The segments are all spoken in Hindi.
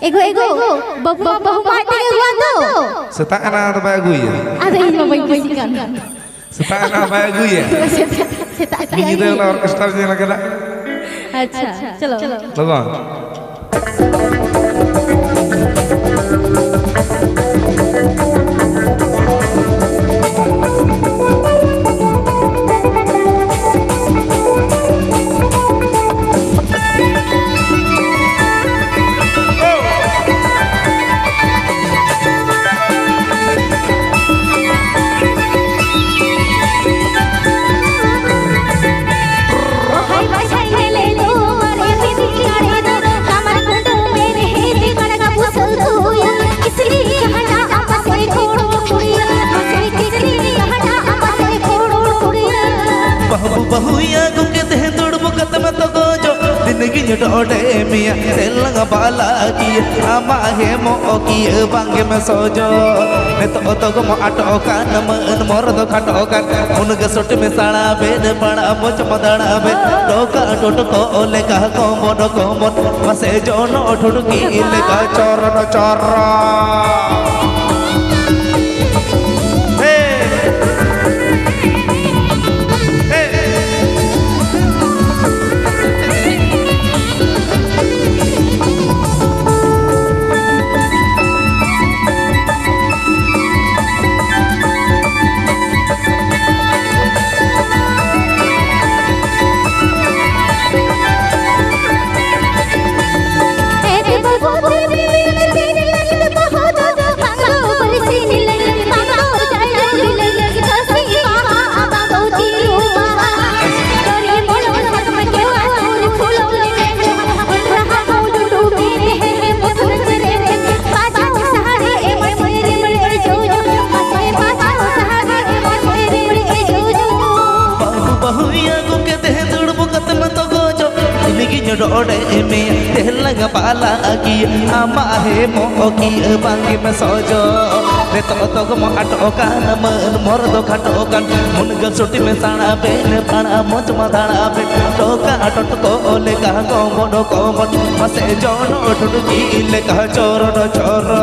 Ego, bahu mati gua tuh. Setak anak apa gue ya? Ada yang mau bisikan. Setak anak apa gue ya? Setak. Gitu lah orkestranya lagi nak. Acha, चलो. Logo. बहुया गुके दे तोड़ मुकत मत गोजो जिंदगी डोडे मिया तेलंग बाला की आमा हे मो की बांगे में सोजो ने तो गो आटो कान मन मोर दो खटो कान उन के सोट में साड़ा बेन पड़ा मुझ मदड़ा बे डोका टोट को ओले का को मोडो को मोट मसे जोनो ठुडकी ले का चोरनो चोरा डोडे में तेलंग पाला की आमा हे मो की बांगी में सोजो रे तो गो आटो कान मन मोर दो खटो कान मुन ग सोटी में साड़ा बेन पाड़ा मोच मदाड़ा बे टोका टोट को ओले का को मोडो को मोट मसे जोनो ठुडकी ले का चोरो नो चोरो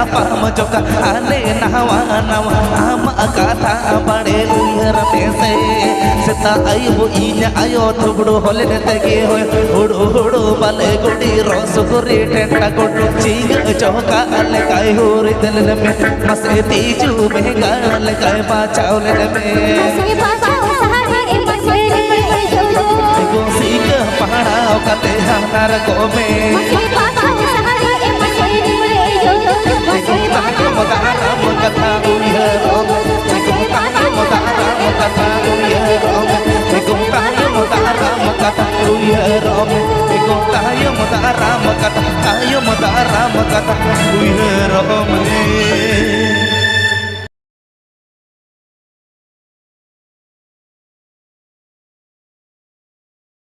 पाम जोका आने नहवा नवा आम अकाथा बड़े लुहर पैसे सिता आई वो इन्या आयो थुबड़ो होले ने तगे हो हुड़ो हुड़ो बाले गुडी रोस गुरी टेंटा गुडो चीग चौका अले काय होरी दिल में मसे तीजू महंगा अले काय बाचाओ ले में मसे बाचाओ सहारे ए मसे रे जो गोसी का पहाड़ा काते हनार को में मसे बाचाओ सहारे ए मसे रे जो मसे बाचाओ